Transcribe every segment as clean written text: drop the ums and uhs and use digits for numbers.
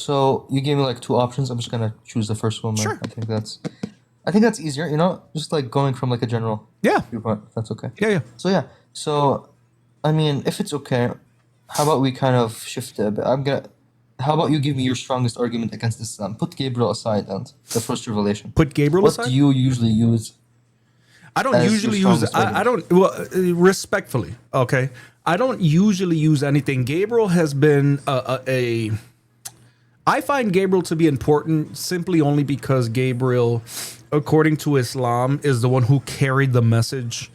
so you gave me like two options. I'm just gonna choose the first one. Sure. I think that's easier. Just like going from like a general viewpoint. If that's okay. Yeah. So, I mean, if it's okay, how about we kind of shift it a bit? How about you give me your strongest argument against Islam? Put Gabriel aside and the first revelation. Put Gabriel aside? What do you usually use? I don't usually use it. I don't, well, respectfully, okay? I don't usually use anything. Gabriel has been I find Gabriel to be important simply only because Gabriel, according to Islam, is the one who carried the message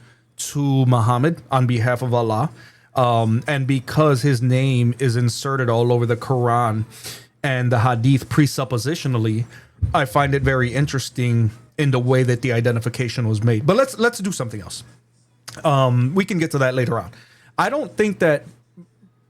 to Muhammad on behalf of Allah. And because his name is inserted all over the Quran and the Hadith presuppositionally, I find it very interesting in the way that the identification was made. But let's do something else. We can get to that later on. I don't think that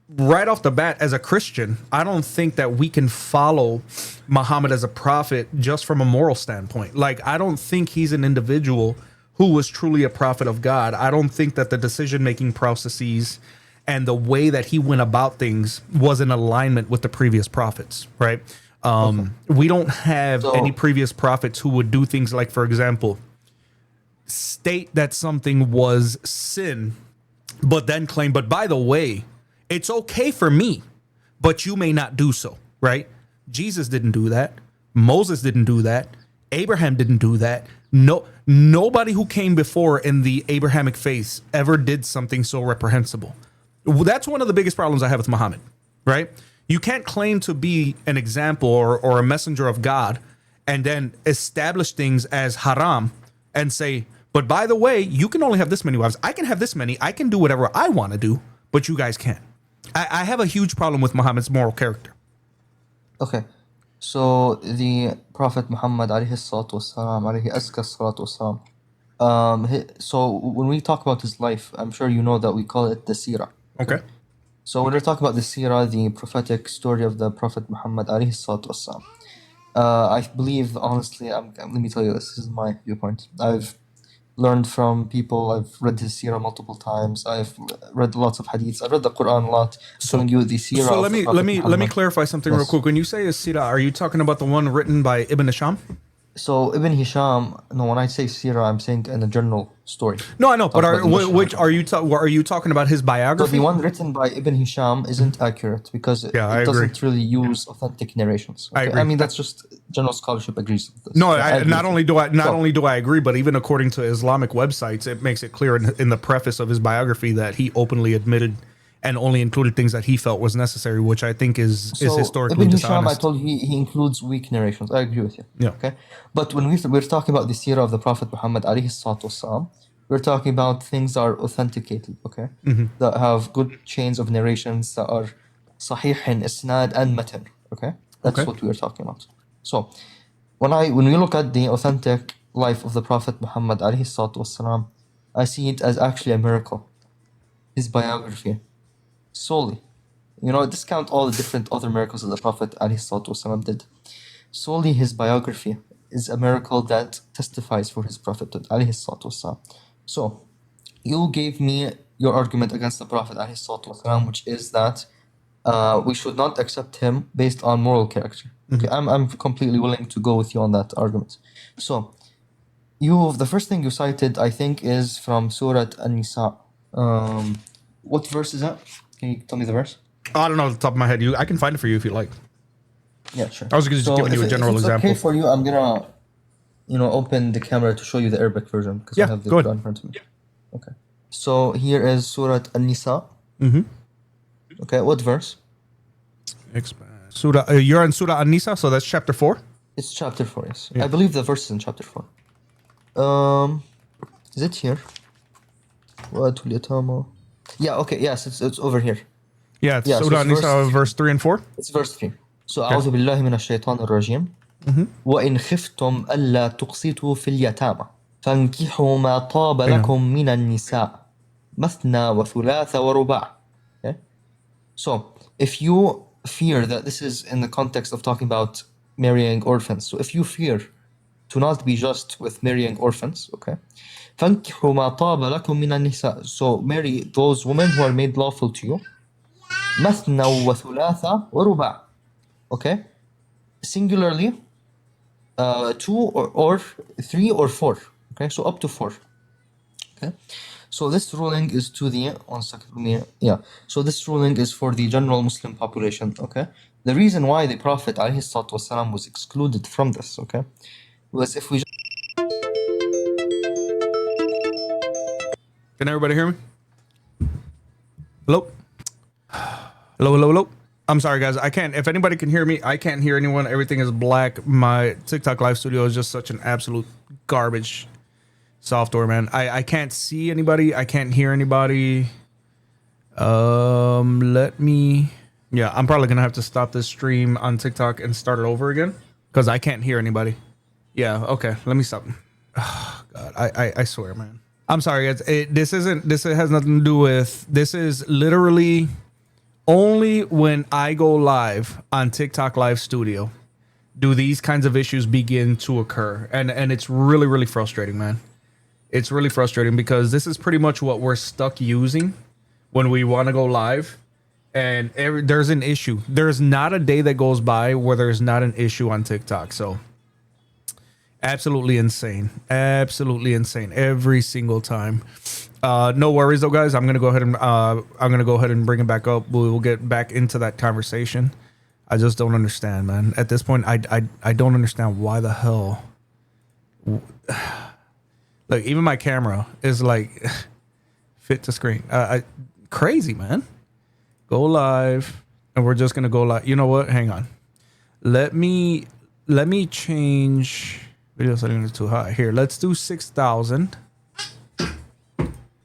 right off the bat, as a Christian, I don't think that we can follow Muhammad as a prophet just from a moral standpoint. Like, I don't think he's an individual who was truly a prophet of God. I don't think that the decision-making processes and the way that he went about things was in alignment with the previous prophets, right? We don't have any previous prophets who would do things like, for example, state that something was sin, but then claim, but by the way, it's okay for me, but you may not do so, right? Jesus didn't do that. Moses didn't do that. Abraham didn't do that. Nobody who came before in the Abrahamic faith ever did something so reprehensible. That's one of the biggest problems I have with Muhammad, right? You can't claim to be an example or a messenger of God and then establish things as haram and say, but by the way, you can only have this many wives. I can have this many. I can do whatever I want to do, but you guys can't. I have a huge problem with Muhammad's moral character. Okay. So the Prophet Muhammad alayhi salatu wassalam, alayhi azka salatu wassalam, so when we talk about his life, I'm sure you know that we call it the Seerah. Okay. So when we're talking about the Seerah, the prophetic story of the Prophet Muhammad alayhi salatu wassalam, I believe, honestly, let me tell you this is my viewpoint. I've learned from people. I've read his Seerah multiple times. I've read lots of hadiths. I've read the Quran a lot. Showing you the Seerah. So let me clarify something real quick. When you say a Seerah, are you talking about the one written by Ibn Hisham? So Ibn Hisham, no, when I say Seerah, I'm saying in a general story. No, I know, but are you talking about his biography? So the one written by Ibn Hisham isn't accurate because it doesn't really use authentic narrations. Okay? I mean, that's just general scholarship agrees with this. No, not only do I agree, but even according to Islamic websites, it makes it clear in the preface of his biography that he openly admitted and only included things that he felt was necessary, which I think is historically Ibn dishonest. Hisham, I told you, he includes weak narrations. I agree with you. Yeah. Okay. But when we're talking about the Seerah of the Prophet Muhammad alayhi salatu wassalam, we're talking about things that are authenticated, okay? That have good chains of narrations that are sahih in isnad and matan, okay? That's what we are talking about. So, when we look at the authentic life of the Prophet Muhammad alayhi salatu wassalam, I see it as actually a miracle. His biography. Solely. Discount all the different other miracles that the Prophet ﷺ did. Solely his biography is a miracle that testifies for his prophethood ﷺ. So, you gave me your argument against the Prophet ﷺ, which is that we should not accept him based on moral character. Okay, I'm completely willing to go with you on that argument. So, the first thing you cited, I think, is from Surah An-Nisa. What verse is that? Can you tell me the verse? I don't know off the top of my head. I can find it for you if you like. Yeah, sure. I was just giving you a general example. Okay for you, I'm gonna, open the camera to show you the Arabic version because I have the Quran in front of me. Yeah. Okay. So here is Surah An-Nisa. Okay, what verse? Surah. You're in Surah An-Nisa, so that's chapter 4. It's chapter 4. Yes, I believe the verse is in chapter 4. Is it here? Yeah, okay, yes, it's over here. Yeah, it's Surah An-Nisa, verse 3 and 4. It's verse 3. So, أعوذ بالله من الشيطان الرجيم. وإن خفتم ألا تقسطوا في اليتامى فانكحوا ما طاب لكم من النساء مثنى وثلاث ورباع. Okay? So, if you fear that this is in the context of talking about marrying orphans, so if you fear to not be just with marrying orphans, okay? فانكحوا ما طاب لكم من النساء. So marry those women who are made lawful to you. مثنى وثلاث ورباع. Okay? singularly, 2 or 3 or 4. Okay, so up to 4. Okay, so this ruling is to the 1 second. So this ruling is for the general Muslim population. Okay, the reason why the Prophet ﷺ was excluded from this, okay, was if we. Can everybody hear me? Hello? Hello, hello, hello. I'm sorry, guys. I can't. If anybody can hear me, I can't hear anyone. Everything is black. My TikTok live studio is just such an absolute garbage software, man. I can't see anybody. I can't hear anybody. Let me. Yeah, I'm probably gonna have to stop this stream on TikTok and start it over again because I can't hear anybody. Yeah. Okay. Let me stop. Oh, God, I swear, man. I'm sorry, guys. This has nothing to do with. This is literally. Only when I go live on TikTok Live Studio do these kinds of issues begin to occur. And it's really, really frustrating, man. It's really frustrating because this is pretty much what we're stuck using when we want to go live. And there's an issue. There's not a day that goes by where there's not an issue on TikTok. So absolutely insane. Absolutely insane every single time. No worries though, guys. I'm gonna go ahead and bring it back up. We'll get back into that conversation. I just don't understand, man. At this point, I don't understand why the hell. Like even my camera is like fit to screen. Crazy, man. Go live, and we're just gonna go live. You know what? Hang on. Let me change video settings too high. Here, let's do 6,000.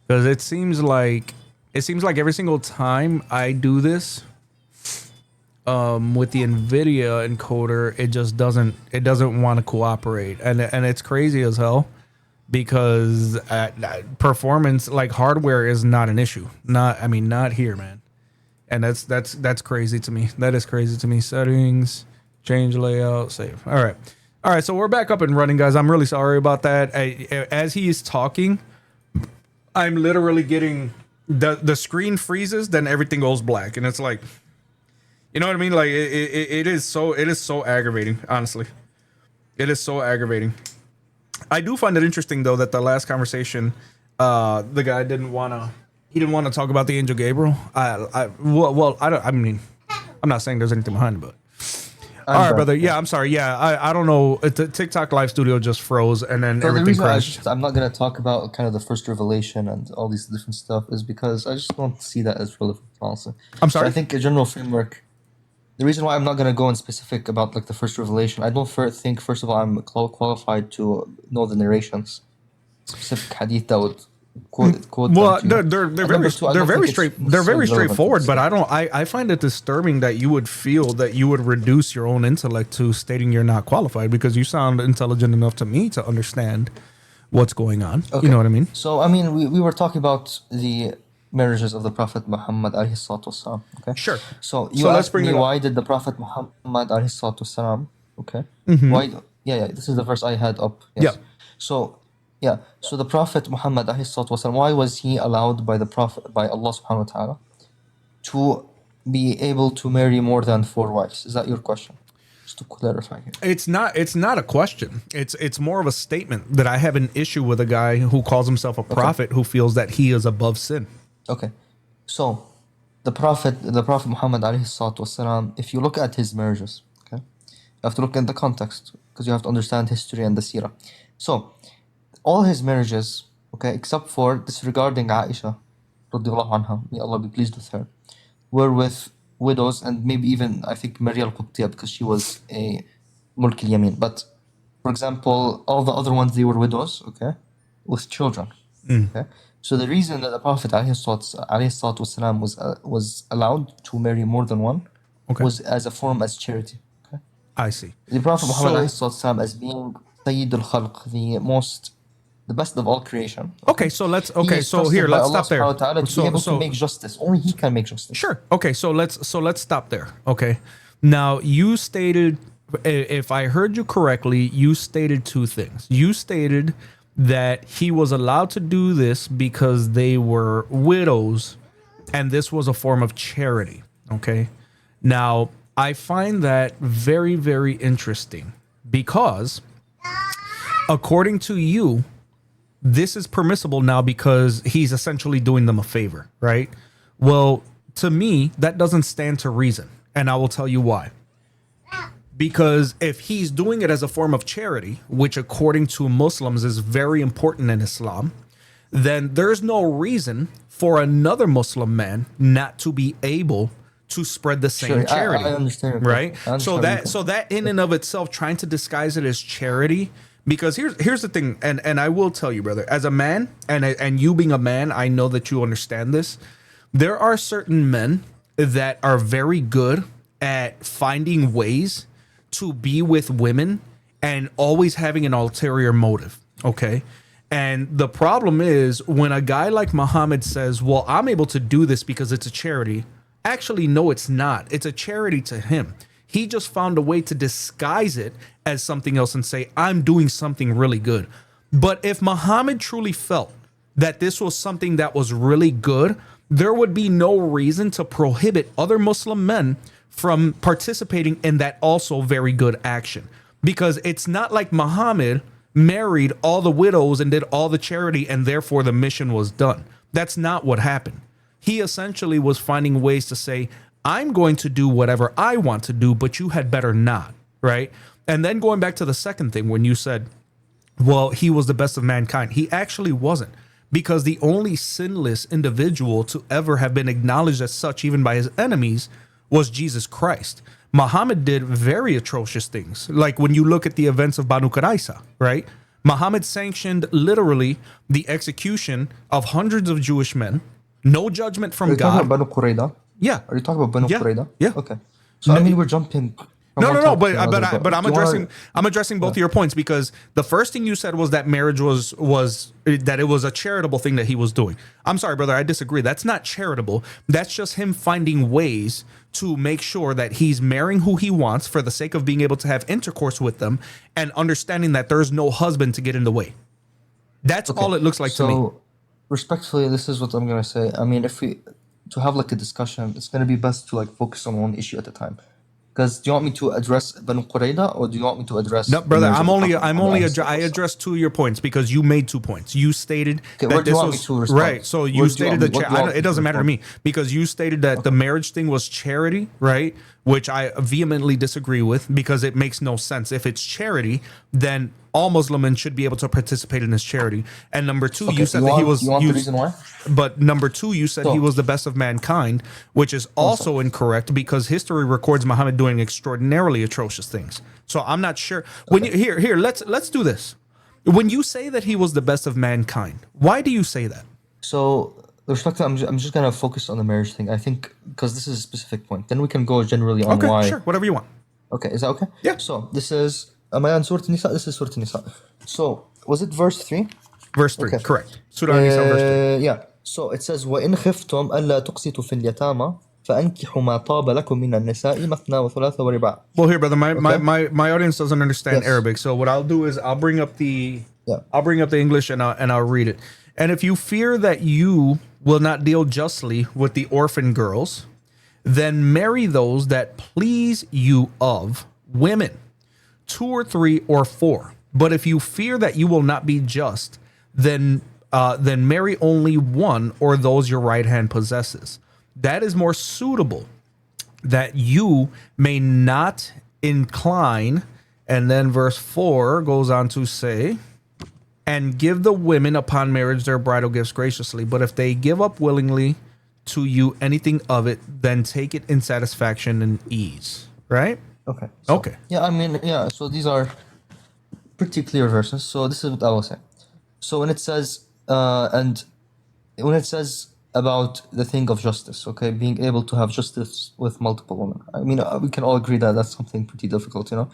Because it seems like every single time I do this with the NVIDIA encoder, it just doesn't want to cooperate, and it's crazy as hell because performance, like hardware, is not an issue. Not here, man. And that's crazy to me. That is crazy to me. Settings, change layout, save. All right. So we're back up and running, guys. I'm really sorry about that. As he is talking, I'm literally getting the screen freezes, then everything goes black, and it's like, you know what I mean? Like it is so aggravating. Honestly, it is so aggravating. I do find it interesting though that the last conversation, the guy didn't want to talk about the angel Gabriel. I'm not saying there's anything behind it, but. All right, brother. Yeah, I'm sorry. Yeah, I don't know. The TikTok live studio just froze, and then everything crashed. I'm not going to talk about kind of the first revelation and all these different stuff is because I just don't see that as relevant, honestly. I'm sorry? So I think a general framework. The reason why I'm not going to go in specific about like the first revelation, I don't think, first of all, I'm qualified to know the narrations, specific hadith that would quote well, they're very straightforward, but I find it disturbing that you would feel that you would reduce your own intellect to stating you're not qualified, because you sound intelligent enough to me to understand what's going on. Okay. You know what I mean? So I mean, we were talking about the marriages of the Prophet Muhammad alayhi salatu wasalam. Okay. Sure. So you asked me why did the Prophet Muhammad alayhi salatu wasalam, okay? Mm-hmm. Why? Yeah. This is the verse I had up. Yes. Yeah. So the Prophet Muhammad ﷺ, why was he allowed by Allah subhanahu wa ta'ala to be able to marry more than 4 wives? Is that your question? Just to clarify here. It's not a question. It's more of a statement that I have an issue with a guy who calls himself a prophet who feels that he is above sin. Okay. So the Prophet Muhammad ﷺ, if you look at his marriages, okay, you have to look at the context because you have to understand history and the Seerah. So all his marriages, okay, except for disregarding Aisha, radiallahu anha, may Allah be pleased with her, were with widows, and maybe even, I think, Maria al-Qibtiyya, because she was a Mulk al-Yamin. But, for example, all the other ones, they were widows, okay, with children. Okay. So the reason that the Prophet ﷺ was allowed to marry more than one was as a form as charity. Okay. I see. The Prophet Muhammad ﷺ as being Sayyid al-Khalq, the best of all creation. Okay, so let's stop there. To make justice. Only he can make justice. Sure. Okay, so let's stop there. Okay. Now you stated, if I heard you correctly, you stated 2 things. You stated that he was allowed to do this because they were widows, and this was a form of charity. Okay. Now, I find that very, very interesting because according to you, this is permissible now because he's essentially doing them a favor, right? Well, to me, that doesn't stand to reason. And I will tell you why. Because if he's doing it as a form of charity, which according to Muslims is very important in Islam, then there's no reason for another Muslim man not to be able to spread the same charity. I understand. Right? I understand So that in and of itself, trying to disguise it as charity, because here's the thing, and I will tell you, brother, as a man, and you being a man, I know that you understand this. There are certain men that are very good at finding ways to be with women and always having an ulterior motive. Okay. And the problem is when a guy like Muhammad says, well, I'm able to do this because it's a charity. Actually, no, it's not. It's a charity to him. He just found a way to disguise it as something else and say, I'm doing something really good. But if Muhammad truly felt that this was something that was really good, there would be no reason to prohibit other Muslim men from participating in that also very good action. Because it's not like Muhammad married all the widows and did all the charity and therefore the mission was done. That's not what happened. He essentially was finding ways to say, I'm going to do whatever I want to do, but you had better not, right? And then going back to the second thing, when you said, well, he was the best of mankind. He actually wasn't, because the only sinless individual to ever have been acknowledged as such, even by his enemies, was Jesus Christ. Muhammad did very atrocious things. Like when you look at the events of Banu Qurayza, right? Muhammad sanctioned literally the execution of hundreds of Jewish men. No judgment from God. Are you talking about Banu Qurayza? Yeah. Are you talking about Banu Qurayza? Yeah. Okay. So I mean, we're jumping. No. But I'm addressing both of your points, because the first thing you said was that marriage was that it was a charitable thing that he was doing. I'm sorry, brother, I disagree. That's not charitable. That's just him finding ways to make sure that he's marrying who he wants for the sake of being able to have intercourse with them and understanding that there's no husband to get in the way. That's all it looks like to me. So, respectfully, this is what I'm gonna say. I mean, if we to have like a discussion, it's gonna be best to like focus on one issue at a time. Because do you want me to address Banu Qurayza or do you want me to address? No, brother. I addressed two of your points because you made 2 points. You stated that this was right. So you stated that it doesn't matter to me, because you stated that the marriage thing was charity, right? Which I vehemently disagree with, because it makes no sense. If it's charity, then all Muslim men should be able to participate in this charity. And number two, you said that he was. You want the reason why? But number two, you said he was the best of mankind, which is also incorrect, because history records Muhammad doing extraordinarily atrocious things. So I'm not sure. When you here, let's do this. When you say that he was the best of mankind, why do you say that? So, respectfully, I'm just gonna focus on the marriage thing. I think because this is a specific point. Then we can go generally on why. Okay, sure, whatever you want. Okay, is that okay? Yeah. So this is. Am I on Surah Nisa? This is Surah Nisa. So was it verse 3? Verse 3, correct. Surah Nisa, verse 3. Yeah. So it says, وَإِنْ خِفْتُمْ أَلَّا تُقْسِطُوا فِي الْيَتَامَى فَأَنْكِحُوا مَا طَابَ لَكُم مِّنَ النِّسَاءِ مَثْنَى وَثُلَاثَ وَرُبَاعَ. Well, here, brother, my audience doesn't understand Arabic, so what I'll do is I'll bring up the English and I'll read it. And if you fear that you will not deal justly with the orphan girls, then marry those that please you of women, 2 or 3 or 4. But if you fear that you will not be just, then marry only one or those your right hand possesses. That is more suitable, that you may not incline. And then verse 4 goes on to say, and give the women upon marriage their bridal gifts graciously. But if they give up willingly to you anything of it, then take it in satisfaction and ease. Right? Okay. Okay. Yeah, I mean, yeah. So these are pretty clear verses. So this is what I will say. So when it says, about the thing of justice, okay, being able to have justice with multiple women. I mean, we can all agree that that's something pretty difficult, you know.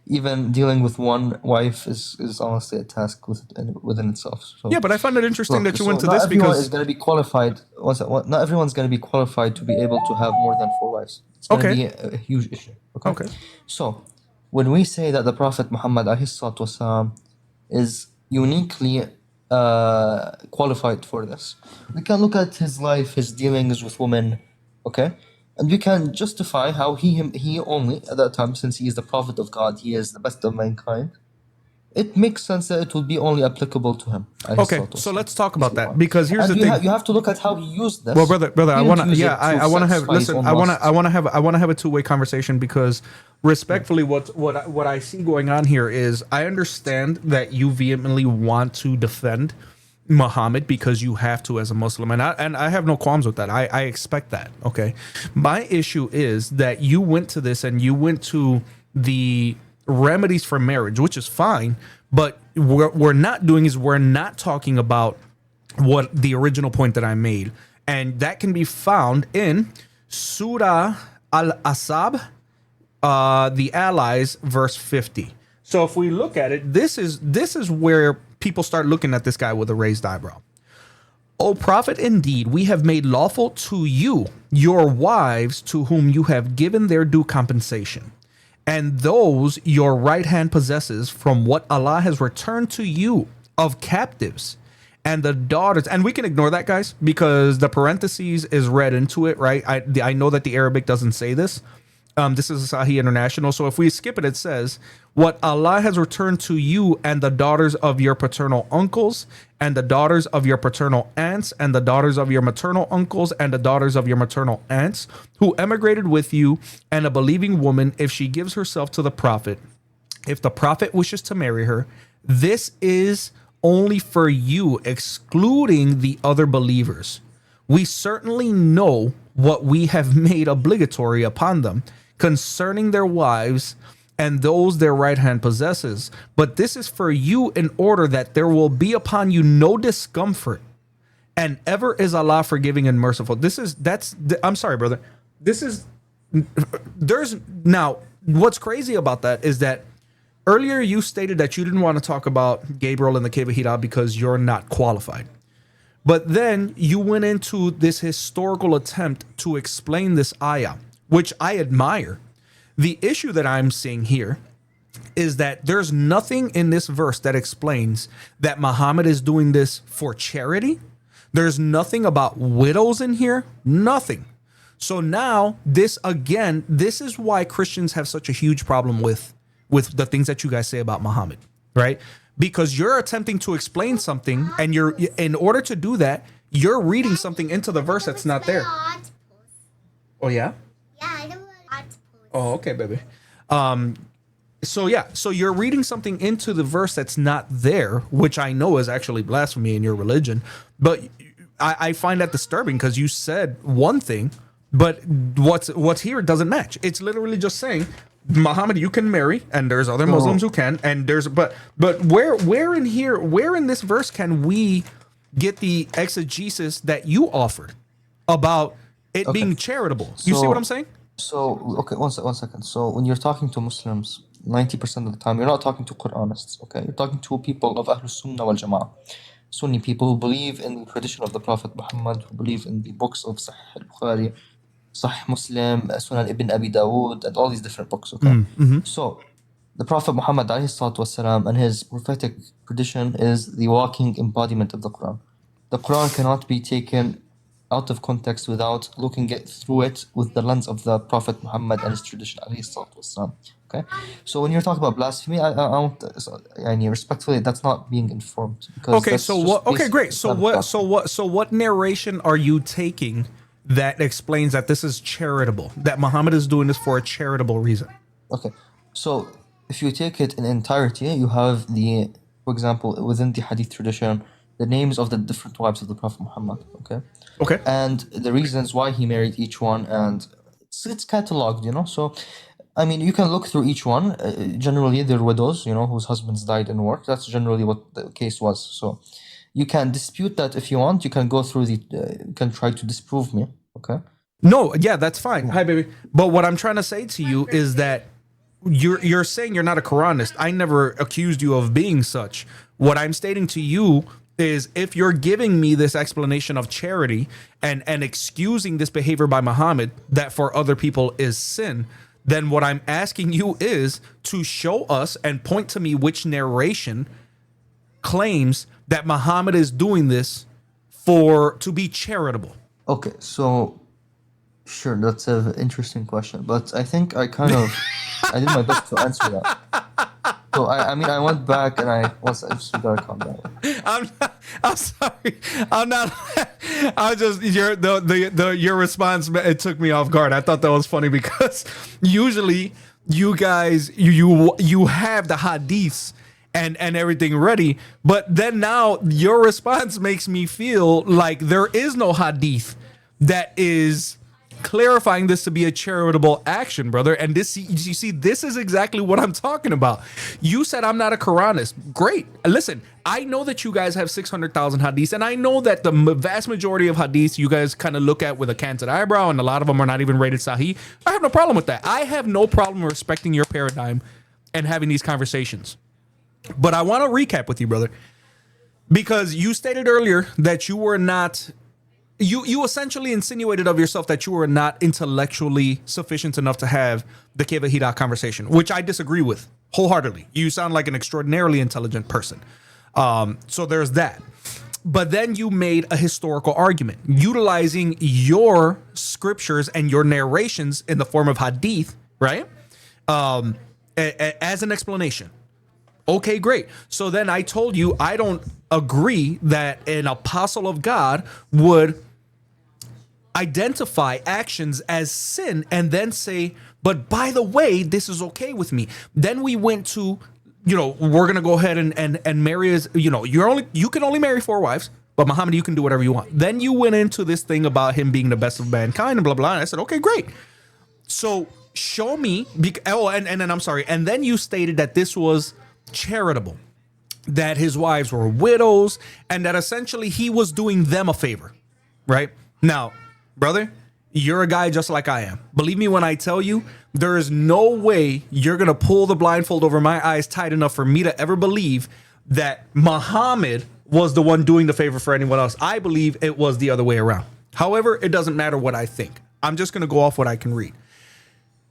Even dealing with one wife is honestly a task within itself. So, yeah, but I find it interesting that you went to not this everyone because is going to be qualified. Not everyone's going to be qualified to be able to have more than 4 wives. It's going to be a huge issue. Okay. So when we say that the Prophet Muhammad والسلام, is uniquely qualified for this, we can look at his life, his dealings with women, okay, And we can justify how he only, at that time, since he is the prophet of God, he is the best of mankind, it makes sense that it will be only applicable to him. Okay, so let's talk about that, because here's And the thing. you have to look at how he used this. Well, brother, He I didn't want to, use yeah, it to I want to have, satisfy his listen, own I want lusts. to have a two-way conversation, because respectfully, what I see going on here is, I understand that you vehemently want to defend Muhammad because you have to as a Muslim, and I have no qualms with that. I expect that. Okay, my issue is that you went to this and you went to the remedies for marriage, which is fine, but what we're not doing is we're not talking about what the original point that I made, and that can be found in Surah Al-Asab, the Allies, verse 50. So if we look at it, this is where people start looking at this guy with a raised eyebrow. O prophet, indeed, we have made lawful to you your wives to whom you have given their due compensation, and those your right hand possesses from what Allah has returned to you of captives, and the daughters. And we can ignore that, guys, because the parentheses is read into it, right? I know that the Arabic doesn't say this. This is a Sahih International. So if we skip it, it says, what Allah has returned to you, and the daughters of your paternal uncles, and the daughters of your paternal aunts, and the daughters of your maternal uncles, and the daughters of your maternal aunts, who emigrated with you, and a believing woman, if she gives herself to the prophet, if the prophet wishes to marry her, this is only for you, excluding the other believers. We certainly know what we have made obligatory upon them concerning their wives and those their right hand possesses. But this is for you in order that there will be upon you no discomfort. And ever is Allah forgiving and merciful. I'm sorry, brother. Now, what's crazy about that is that earlier you stated that you didn't want to talk about Gabriel and the Cave of Hira because you're not qualified. But then you went into this historical attempt to explain this ayah, which I admire. The issue that I'm seeing here is that there's nothing in this verse that explains that Muhammad is doing this for charity. There's nothing about widows in here, nothing. So now this is why Christians have such a huge problem with the things that you guys say about Muhammad, right? Because you're attempting to explain something, and in order to do that, you're reading something into the verse that's not there. Oh yeah? Yeah, I don't want to. Oh, okay, baby. So you're reading something into the verse that's not there, which I know is actually blasphemy in your religion. But I find that disturbing, because you said one thing, but what's here doesn't match. It's literally just saying, Muhammad, you can marry, and there's other Muslims who can, and but where in this verse can we get the exegesis that you offered about it being charitable? You see what I'm saying? So, okay, one second. So when you're talking to Muslims, 90% of the time, you're not talking to Quranists, okay? You're talking to people of Ahlus Sunnah wal Jama'ah. Sunni people who believe in the tradition of the Prophet Muhammad, who believe in the books of Sahih al-Bukhari, Sahih Muslim, Sunan Ibn Abi Dawood, and all these different books, okay? So, the Prophet Muhammad والسلام, and his prophetic tradition is the walking embodiment of the Quran. The Quran cannot be taken out of context without looking through it with the lens of the Prophet Muhammad and his tradition والسلام. Okay? So when you're talking about blasphemy, I don't, respectfully, that's not being informed. Okay, so what? Okay, great. So what narration are you taking that explains that this is charitable, that Muhammad is doing this for a charitable reason? Okay, so if you take it in entirety, you have for example, within the Hadith tradition, the names of the different wives of the Prophet Muhammad, Okay. and the reasons why he married each one, and it's cataloged, so I mean, you can look through each one. Generally, they're widows, whose husbands died in war. That's generally what the case was. So you can dispute that if you want. You can go through you can try to disprove me, okay? No, yeah, that's fine. Hi, baby. But what I'm trying to say to you is that you're saying you're not a Quranist. I never accused you of being such. What I'm stating to you is, if you're giving me this explanation of charity and excusing this behavior by Muhammad that for other people is sin, then what I'm asking you is to show us and point to me which narration claims that Muhammad is doing this to be charitable. Okay, so Sure, that's an interesting question, but I think I did my best to answer that. So I mean, I went back and I just gotta calm down. I'm sorry. I'm not. I just your response. It took me off guard. I thought that was funny because usually you guys you have the hadiths and everything ready, but then now your response makes me feel like there is no hadith that is clarifying this to be a charitable action, brother. And this, you see, this is exactly what I'm talking about. You said I'm not a Quranist. Great. Listen, I know that you guys have 600,000 hadiths, and I know that the vast majority of hadiths you guys kind of look at with a canted eyebrow, and a lot of them are not even rated sahih. I have no problem with that. I have no problem respecting your paradigm and having these conversations. But I want to recap with you, brother, because you stated earlier that you were not. You essentially insinuated of yourself that you were not intellectually sufficient enough to have the Kevahida conversation, which I disagree with wholeheartedly. You sound like an extraordinarily intelligent person. So there's that. But then you made a historical argument utilizing your scriptures and your narrations in the form of hadith, right? As an explanation. Okay, great. So then I told you I don't agree that an apostle of God would identify actions as sin and then say, but by the way, this is okay with me. Then we went to, we're gonna go ahead and marry as, you can only marry 4 wives, but Muhammad, you can do whatever you want. Then you went into this thing about him being the best of mankind and blah blah. And I said, okay, great. So show me. And then I'm sorry. And then you stated that this was charitable, that his wives were widows, and that essentially he was doing them a favor, right? Now, brother, you're a guy just like I am. Believe me when I tell you, there is no way you're going to pull the blindfold over my eyes tight enough for me to ever believe that Muhammad was the one doing the favor for anyone else. I believe it was the other way around. However, it doesn't matter what I think. I'm just going to go off what I can read.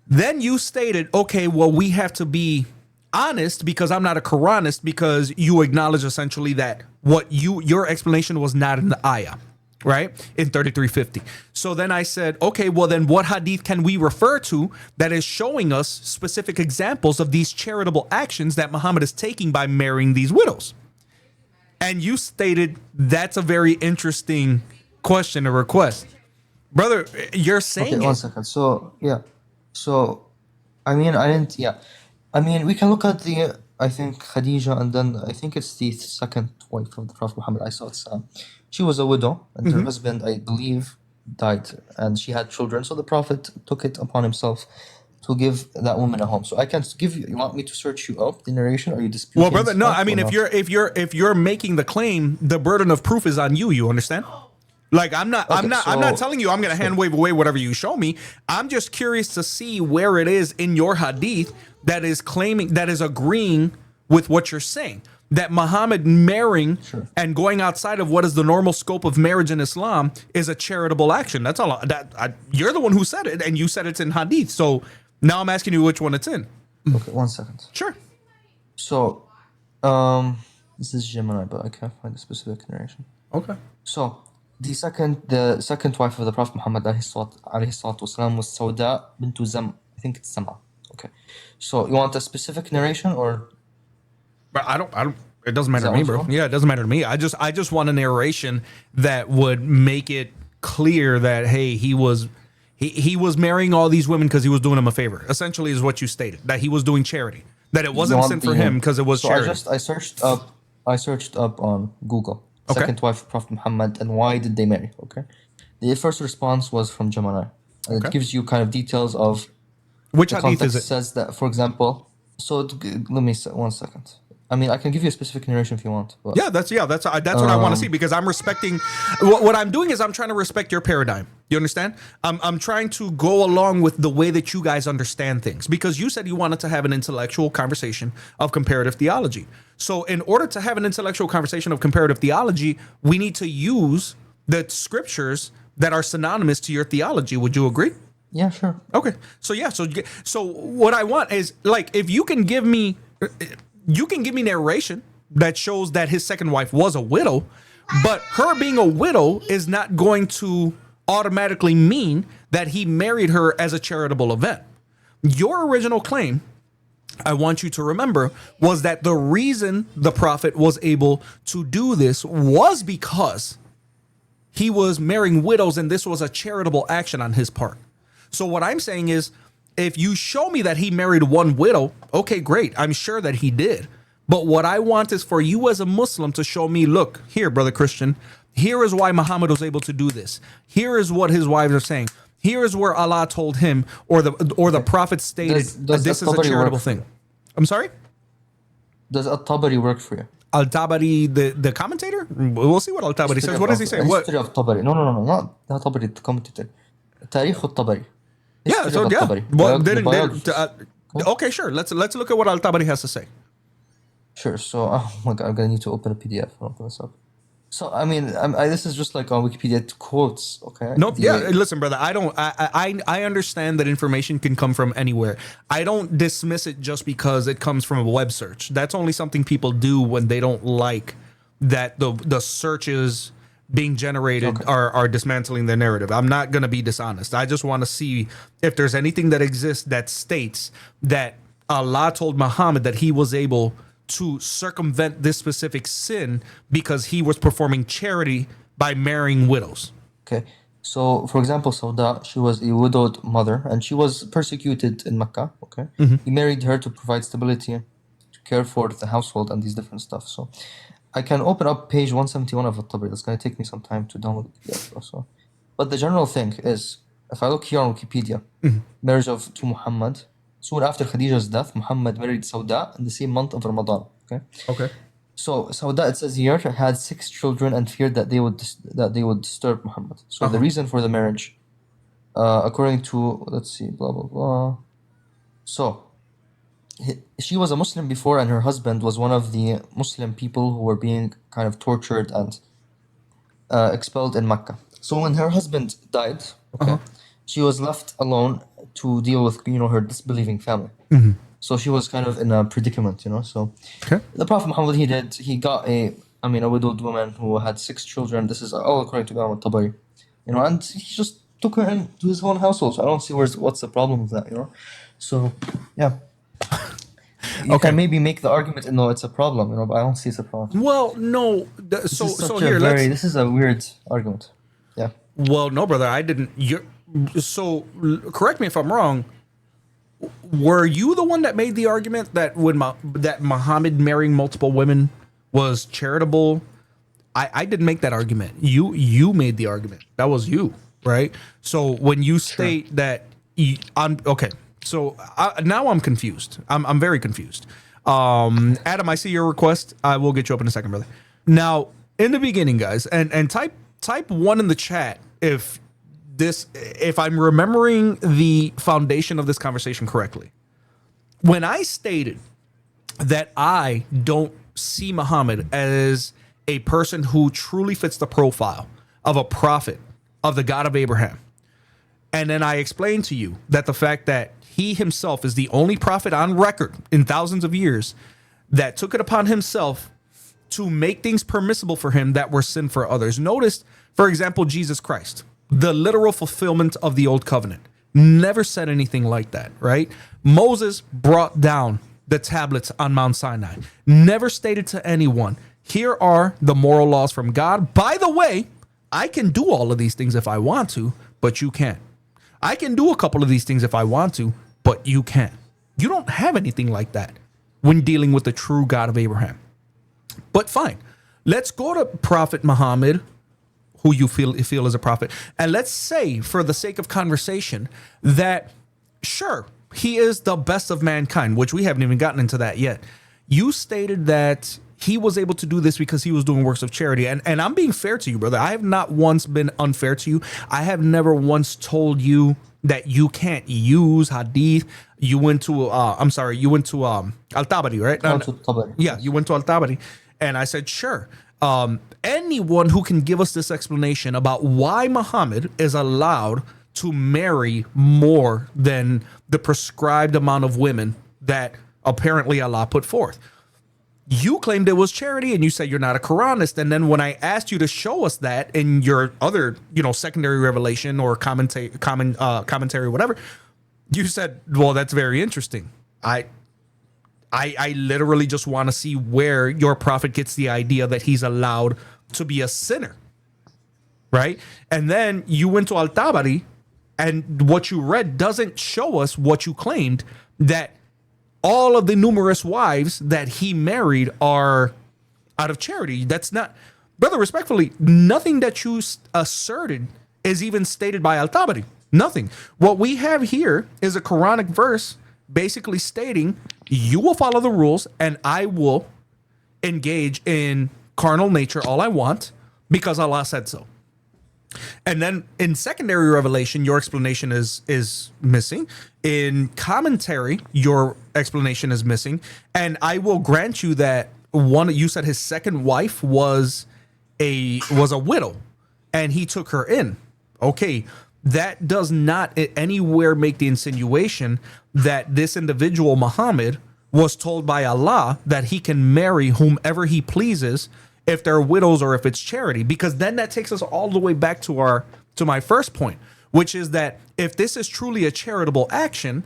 Then you stated, okay, well, we have to be honest because I'm not a Quranist, because you acknowledge essentially that what your explanation was not in the ayah, right? In 3350. So then I said, okay, well then what hadith can we refer to that is showing us specific examples of these charitable actions that Muhammad is taking by marrying these widows? And you stated that's a very interesting question or request. Brother, you're saying Okay, 1 second. So, yeah. So, I mean, we can look at I think Khadija, and then I think it's the second wife of the Prophet Muhammad. She was a widow, and her husband, I believe, died, and she had children. So the Prophet took it upon himself to give that woman a home. So I can give you. You want me to search you up the narration, or are you disputing? Well, brother, no. stuff I mean, or if you're making the claim, the burden of proof is on you. You understand? Like I'm not telling you I'm going to hand wave away whatever you show me. I'm just curious to see where it is in your hadith that is claiming, that is agreeing with what you're saying, that Muhammad marrying and going outside of what is the normal scope of marriage in Islam is a charitable action. That's all. You're the one who said it, and you said it's in hadith. So now I'm asking you which one it's in. Okay, 1 second. Sure. So, this is Gemini, but I can't find a specific narration. Okay. So, the second wife of the Prophet Muhammad alayhi salatu wasalam was Sauda bint Zam. I think it's Sama. Okay. So, you want a specific narration or? But I don't. It doesn't matter to me, bro. Yeah, it doesn't matter to me. I just want a narration that would make it clear that hey, he was marrying all these women because he was doing them a favor. Essentially, is what you stated, that he was doing charity. That it wasn't sin for him because it was charity. I searched up on Google. Okay. Second wife of Prophet Muhammad and why did they marry? Okay. The first response was from Gemini. And it gives you kind of details of which the hadith context. is it? Says that, for example. So let me say 1 second. I mean, I can give you a specific narration if you want. But, That's what I want to see, because I'm respecting what I'm doing is I'm trying to respect your paradigm. You understand? I'm trying to go along with the way that you guys understand things, because you said you wanted to have an intellectual conversation of comparative theology. So in order to have an intellectual conversation of comparative theology, we need to use the scriptures that are synonymous to your theology. Would you agree? Yeah, sure. Okay. So what I want is, like, if you can give me narration that shows that his second wife was a widow, but her being a widow is not going to automatically mean that he married her as a charitable event. Your original claim, I want you to remember, was that the reason the Prophet was able to do this was because he was marrying widows and this was a charitable action on his part. So what I'm saying is, if you show me that he married one widow, okay, great. I'm sure that he did. But what I want is for you as a Muslim to show me, look, here, brother Christian, here is why Muhammad was able to do this. Here is what his wives are saying. Here is where Allah told him, or the Prophet stated, Does this is a charitable thing. I'm sorry? Does At-Tabari work for you? Al-Tabari, the commentator? We'll see what Al-Tabari says. What does he say? What? History of Tabari. No, not At-Tabari, the commentator. Tarikh At-Tabari. Yeah, History so of yeah. At-Tabari. Well, Biographies. okay, sure. Let's look at what Al-Tabari has to say. Sure. So, oh my God, I'm gonna need to open a PDF. I'll open this up. So, I mean, this is just like on Wikipedia quotes. Okay. Nope. Yeah. Listen, brother. I understand that information can come from anywhere. I don't dismiss it just because it comes from a web search. That's only something people do when they don't like that the searches being generated are dismantling their narrative. I'm not going to be dishonest. I just want to see if there's anything that exists that states that Allah told Muhammad that he was able to circumvent this specific sin because he was performing charity by marrying widows. Okay. So, for example, Sauda, she was a widowed mother and she was persecuted in Mecca. Okay. He married her to provide stability, to care for the household and these different stuff. So, I can open up page 171 of At-Tabari. That's going to take me some time to download the PDF also. But the general thing is, if I look here on Wikipedia, marriage to Muhammad, soon after Khadija's death, Muhammad married Sauda in the same month of Ramadan. Okay. So Sauda, it says here, had 6 children and feared that they would disturb Muhammad. So the reason for the marriage, according to, let's see, blah blah blah. So she was a Muslim before, and her husband was one of the Muslim people who were being kind of tortured and expelled in Mecca. So when her husband died, she was left alone to deal with her disbelieving family. So she was kind of in a predicament, So the Prophet Muhammad, he got a widowed woman who had 6 children. This is all according to Imam al-Tabari, and he just took her into his own household. So I don't see what's the problem with that, So yeah. You can maybe make the argument, no, it's a problem, but I don't see it's a problem. Well, no. This is a weird argument. Yeah. Well, no, brother, I didn't. So correct me if I'm wrong. Were you the one that made the argument that that Muhammad marrying multiple women was charitable? I didn't make that argument. You made the argument. That was you, right? So when you state that, okay. So now I'm confused. I'm very confused. Adam, I see your request. I will get you up in a second, brother. Now, in the beginning, guys, and type 1 in the chat if I'm remembering the foundation of this conversation correctly. When I stated that I don't see Muhammad as a person who truly fits the profile of a prophet of the God of Abraham, and then I explained to you that the fact that he himself is the only prophet on record in thousands of years that took it upon himself to make things permissible for him that were sin for others. Notice, for example, Jesus Christ, the literal fulfillment of the old covenant, never said anything like that, right? Moses brought down the tablets on Mount Sinai, never stated to anyone, here are the moral laws from God. By the way, I can do all of these things if I want to, but you can't. I can do a couple of these things if I want to, but you can't. You don't have anything like that when dealing with the true God of Abraham. But fine, let's go to Prophet Muhammad, who you feel is a prophet, and let's say, for the sake of conversation, that sure, he is the best of mankind, which we haven't even gotten into that yet. You stated that he was able to do this because he was doing works of charity. And I'm being fair to you, brother. I have not once been unfair to you. I have never once told you that you can't use Hadith. You went to Al-Tabari, right? Yeah, you went to Al-Tabari. And I said, sure. Anyone who can give us this explanation about why Muhammad is allowed to marry more than the prescribed amount of women that apparently Allah put forth. You claimed it was charity, and you said you're not a Quranist. And then when I asked you to show us that in your other, secondary revelation or commentary, whatever, you said, "Well, that's very interesting." I literally just want to see where your prophet gets the idea that he's allowed to be a sinner, right? And then you went to Al-Tabari, and what you read doesn't show us what you claimed, that all of the numerous wives that he married are out of charity. That's not, brother, respectfully, nothing that you asserted is even stated by Al-Tabari. Nothing. What we have here is a Quranic verse basically stating, you will follow the rules and I will engage in carnal nature all I want because Allah said so. And then in secondary revelation, your explanation is missing. In commentary, your explanation is missing. And I will grant you that you said his second wife was a widow and he took her in. Okay. That does not anywhere make the insinuation that this individual, Muhammad, was told by Allah that he can marry whomever he pleases if they're widows or if it's charity, because then that takes us all the way back to my first point, which is that if this is truly a charitable action,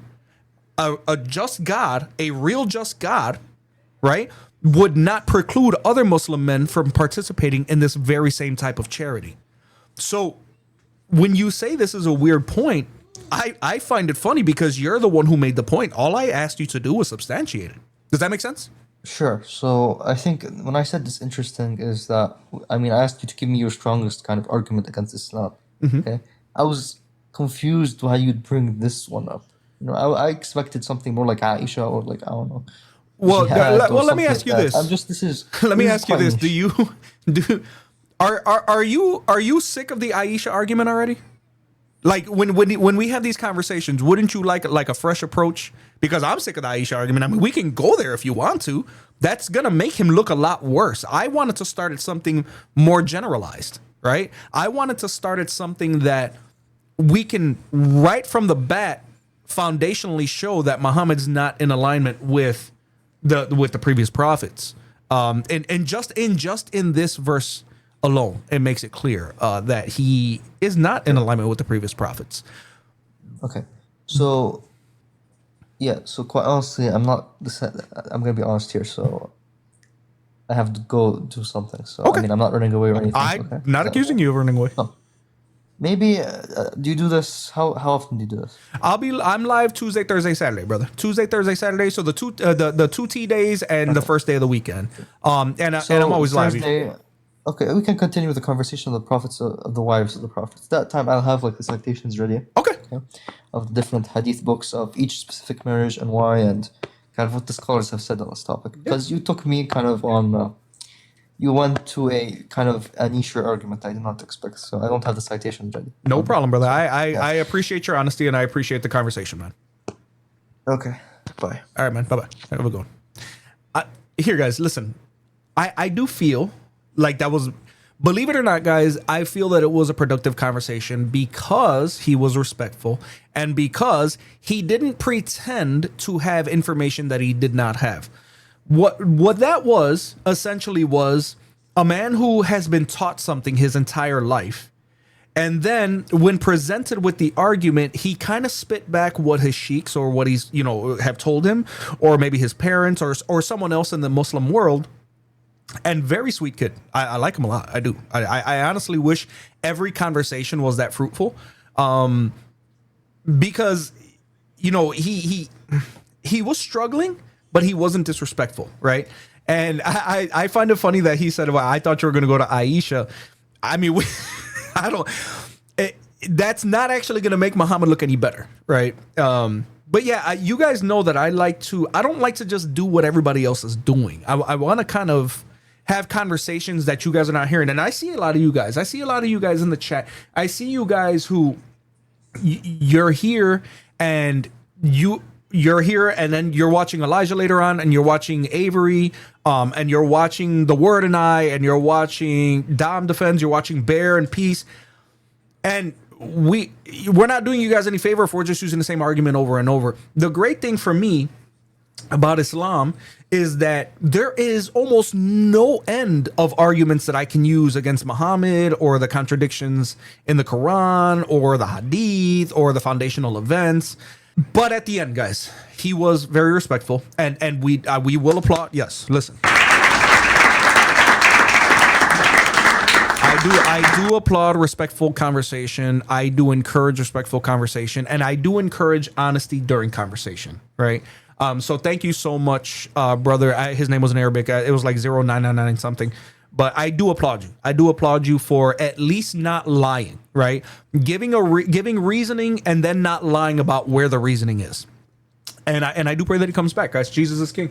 a just God, a real just God, right, would not preclude other Muslim men from participating in this very same type of charity. So when you say this is a weird point, I find it funny because you're the one who made the point. All I asked you to do was substantiate it. Does that make sense? Sure. So I think when I said this interesting is that, I asked you to give me your strongest kind of argument against Islam. Okay. I was confused why you'd bring this one up. I expected something more like Aisha or like, I don't know. Well, jihad or let me something ask you like this. that. Let me this is ask you quite this. niche. Are you sick of the Aisha argument already? Like when we have these conversations, wouldn't you like a fresh approach? Because I'm sick of the Aisha argument. We can go there if you want to. That's gonna make him look a lot worse. I wanted to start at something more generalized, right? I wanted to start at something that we can right from the bat foundationally show that Muhammad's not in alignment with the previous prophets. And just in this verse alone, it makes it clear that he is not in alignment with the previous prophets. Okay. So, yeah. So quite honestly, I'm gonna be honest here. So, I have to go do something. So Okay. I'm not running away or anything. I'm Okay. not accusing you of running away. No. Maybe do you do this? How often do you do this? I'm live Tuesday, Thursday, Saturday, brother. Tuesday, Thursday, Saturday. So the two T days and the first day of the weekend. And I'm always live. Thursday, okay, we can continue with the conversation of the prophets of the wives of the prophets. That time I'll have like the citations ready. Okay. Of the different hadith books of each specific marriage and why, and kind of what the scholars have said on this topic. Because you took me kind of on, you went to a kind of a niche argument I did not expect. So I don't have the citation ready. No problem, brother. I appreciate your honesty and I appreciate the conversation, man. Okay. Bye. All right, man. Bye-bye. Have a good one. Here, guys, listen. I do feel like that was, believe it or not, guys, I feel that it was a productive conversation because he was respectful and because he didn't pretend to have information that he did not have. What that was essentially was a man who has been taught something his entire life. And then when presented with the argument, he kind of spit back what his sheiks or what he's, have told him, or maybe his parents or someone else in the Muslim world. And very sweet kid. I like him a lot. I do. I honestly wish every conversation was that fruitful. Because, he was struggling, but he wasn't disrespectful, right? And I find it funny that he said, well, I thought you were going to go to Aisha. That's not actually going to make Muhammad look any better, right? But yeah, you guys know that I don't like to just do what everybody else is doing. I want to kind of have conversations that you guys are not hearing. And I see a lot of you guys. I see a lot of you guys in the chat. I see you guys who you're here and you're here and then you're watching Elijah later on and you're watching Avery and you're watching The Word and I and you're watching Dom Defends, you're watching Bear and Peace. And we're not doing you guys any favor if we're just using the same argument over and over. The great thing for me about Islam is that there is almost no end of arguments that I can use against Muhammad or the contradictions in the Quran or the Hadith or the foundational events. But at the end, guys, he was very respectful, and we will applaud. Yes, listen. I do applaud respectful conversation. I do encourage respectful conversation, and I do encourage honesty during conversation, right? So thank you so much, brother. His name was in Arabic. It was like 0999 something. But I do applaud you. I do applaud you for at least not lying, right? Giving reasoning and then not lying about where the reasoning is. And I do pray that he comes back, guys. Jesus is king.